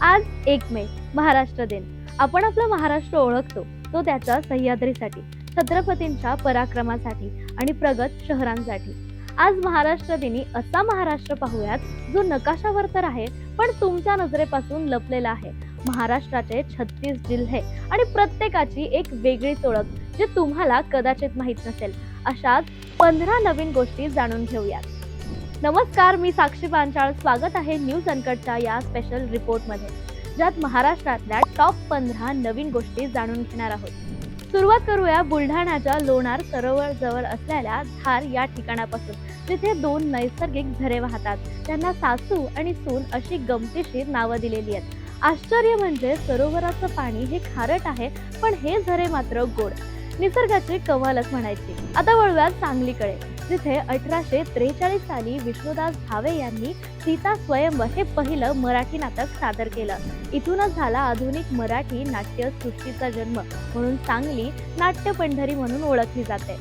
आज 1 मे महाराष्ट्र दिन. आपण आपला महाराष्ट्र ओळखतो तो त्याच्या सह्याद्रीसाठी, छत्रपतींच्या पराक्रमासाठी आणि प्रगत शहरांसाठी. आज महाराष्ट्र दिनी असा महाराष्ट्र पाहूयात जो नकाशावर तर आहे पण तुमच्या नजरेपासून लपलेला आहे. महाराष्ट्राचे 36 जिल्हे आणि प्रत्येकाची एक वेगळीच ओळख जे तुम्हाला कदाचित माहित नसेल. अशाच 15 नवीन गोष्टी जाणून घेऊयात. नमस्कार, मी साक्षी पांचाळ. स्वागत आहे न्यूज अनकटच्या या स्पेशल रिपोर्टमध्ये, ज्यात महाराष्ट्रातल्या टॉप 15 नवीन गोष्टी जाणून घेणार आहोत. सुरुवात करूया बुलढाण्याच्या लोणार सरोवर जवळ असलेल्या धार या ठिकाणापासून, जिथे 2 नैसर्गिक झरे वाहतात. त्यांना सासू आणि सून अशी गमतीशीर नावं दिलेली आहेत. आश्चर्य म्हणजे सरोवराचं पाणी हे खारट आहे, पण हे झरे मात्र गोड. निसर्गाची कमालच म्हणायची. आता वळूयात सांगलीकडे, जिथे 1843 साली विष्णुदास भावे यांनी सीता स्वयंवर हे पहिलं मराठी नाटक सादर केलं. इथूनच झाला आधुनिक मराठी नाट्य सृष्टीचा जन्म, म्हणून सांगली नाट्य पंढरी म्हणून ओळखली जाते.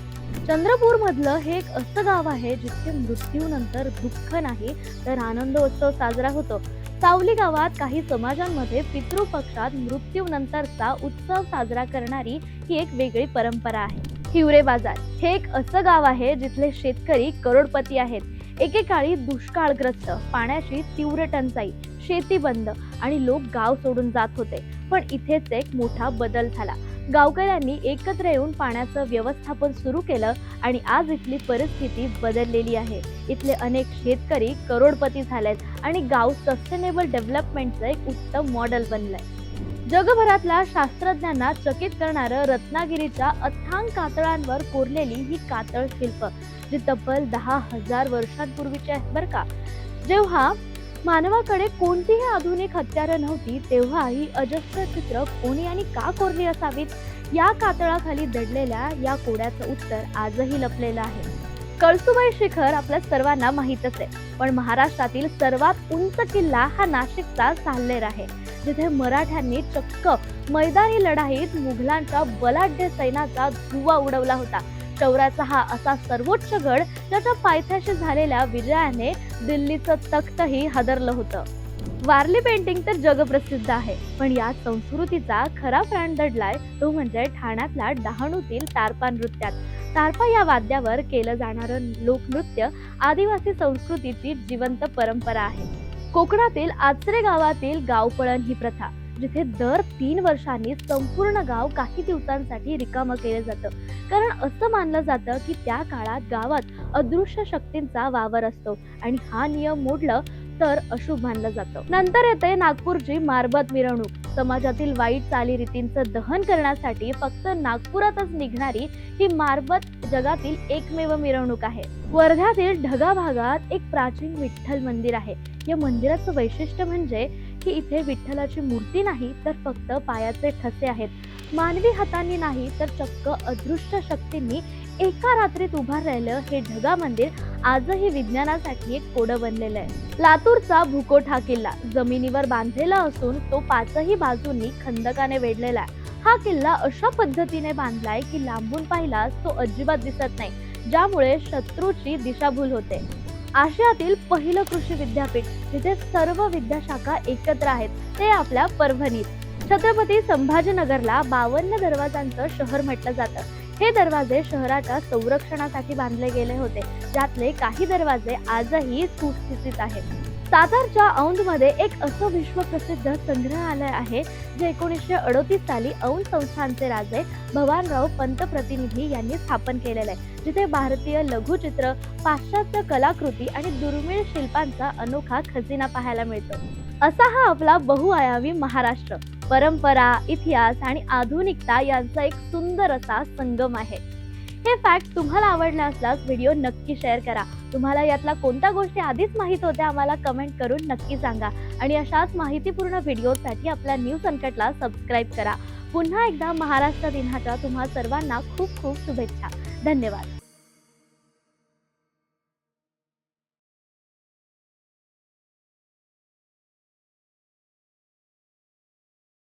चंद्रपूर मधलं हे एक असं गाव आहे जिथे मृत्यूनंतर दुःख नाही तर आनंदोत्सव साजरा होतो. सावली गावात काही समाजांमध्ये पितृपक्षात मृत्यूनंतरचा उत्सव साजरा करणारी ही एक वेगळी परंपरा आहे. हिवरे बाजार हे एक असं गाव आहे जिथले शेतकरी करोडपती आहेत. एकेकाळी दुष्काळग्रस्त, पाण्याची तीव्र टंचाई, शेती बंद आणि लोक गाव सोडून जात होते. पण इथेच एक मोठा बदल झाला. गावकऱ्यांनी एकत्र येऊन पाण्याचं व्यवस्थापन सुरू केलं आणि आज इथली परिस्थिती बदललेली आहे. इथले अनेक शेतकरी करोडपती झालेत आणि गाव सस्टेनेबल डेव्हलपमेंटचं एक उत्तम मॉडेल बनलंय. जगभरातल्या शास्त्रज्ञांना चकित करणारं रत्नागिरीच्या अथांग कातळांवर कोरलेली ही कातळ शिल्प, जी तब्बल 10,000 वर्षांपूर्वीची आहेत बरं का. जेव्हा मानवाकडे कोणतीही आधुनिक हत्यारं नव्हती, तेव्हा ही अजस्त्र चित्र कोणी आणि का कोरली असावीत? या कातळाखाली दडलेल्या या कोड्याचं उत्तर आजही लपलेलं आहे. कळसुबाई शिखर आपल्या सर्वांना माहीतच आहे, पण महाराष्ट्रातील सर्वात उंच किल्ला हा नाशिकचा साल्हेर आहे, जिथे मराठ्यांनी चक्क मैदानी लढाईत मुघलांच्या बलाढ्य सैन्याचा धुव्वा उडवला होता. शौर्याचा हा असा सर्वोच्च गड, ज्याच्या पायथ्याशी झालेल्या विजयाने दिल्लीचं तख्तही हादरलं होतं. वारली पेंटिंग तर जगप्रसिद्ध आहे, पण या संस्कृतीचा खरा प्राण दडलाय तो म्हणजे ठाण्यातल्या डहाणूतील तारपा नृत्यात. तारपा या वाद्यावर केलं जाणारं लोकनृत्य आदिवासी संस्कृतीची जिवंत परंपरा आहे. कोकणातील आचरे गावातील गावपळण ही प्रथा, जिथे दर 3 वर्षांनी संपूर्ण गाव काही दिवसांसाठी रिकामं केलं जातं. कारण असं मानलं जातं की त्या काळात गावात अदृश्य शक्तींचा वावर असतो आणि हा नियम मोडलं तर अशुभ मानलं जातं. नंतर येते नागपूरची मारबत मिरवणूक. समाजातील वाईट चालीरीतींचं दहन करण्यासाठी फक्त नागपुरातच निघणारी ही मारबत जगातील एकमेव मिरवणूक आहे. वर्ध्यातील ढगा भागात एक प्राचीन विठ्ठल मंदिर आहे. या मंदिराचं वैशिष्ट्य म्हणजे की इथे विठ्ठलाची मूर्ती नाही तर फक्त पायाचे ठसे आहेत. मानवी हातांनी नाही तर चक्क अदृश्य शक्तींनी एका रात्रीत उभारलेलं हे ढगा मंदिर आजही विज्ञानासाठी एक कोडं बनलेलं आहे. लातूरचा भुकोट किल्ला जमिनीवर बांधलेला असून तो 5ही बाजूंनी खंदकाने वेढलेला आहे. हा किल्ला अशा पद्धतीने बांधलाय की लांबून पाहिलास तो अजिबात दिसत नाही, ज्यामुळे शत्रूची दिशाभूल होते. आशियातील पहिलं कृषी विद्यापीठ, जिथे सर्व विद्याशाखा एकत्र आहेत, ते आपल्या परभणीत. छत्रपती संभाजीनगरला 52 दरवाजांचं शहर म्हटलं जातं. हे दरवाजे शहराच्या संरक्षणासाठी बांधले गेले होते, ज्यातले काही दरवाजे आजही सुस्थितीत आहेत. सातारच्या औंधमध्ये एक असं विश्वप्रसिद्ध संग्रहालय आहे, जे 1938 साली औंध संस्थानचे राजे भवानराव पंत प्रतिनिधी यांनी स्थापन केलेलं आहे, जिथे भारतीय लघुचित्र, पाश्चात्य कलाकृती आणि दुर्मिळ शिल्पांचा अनोखा खजिना पाहायला मिळतो. असा हा आपला बहुआयामी महाराष्ट्र. परंपरा, इतिहास आणि आधुनिकता यांचा एक सुंदर असा संगम आहे. हे फॅक्ट तुम्हाला आवडला असल्यास व्हिडिओ नक्की शेअर करा. तुम्हाला यातल्या कोणत्या गोष्टी आधीच माहित होत्या आम्हाला कमेंट करून नक्की सांगा. आणि अशाच माहितीपूर्ण व्हिडिओसाठी आपल्या न्यूज अनकटला सबस्क्राईब करा. पुन्हा एकदा महाराष्ट्र दिनाच्या तुम्हा सर्वांना खूप खूप शुभेच्छा. धन्यवाद.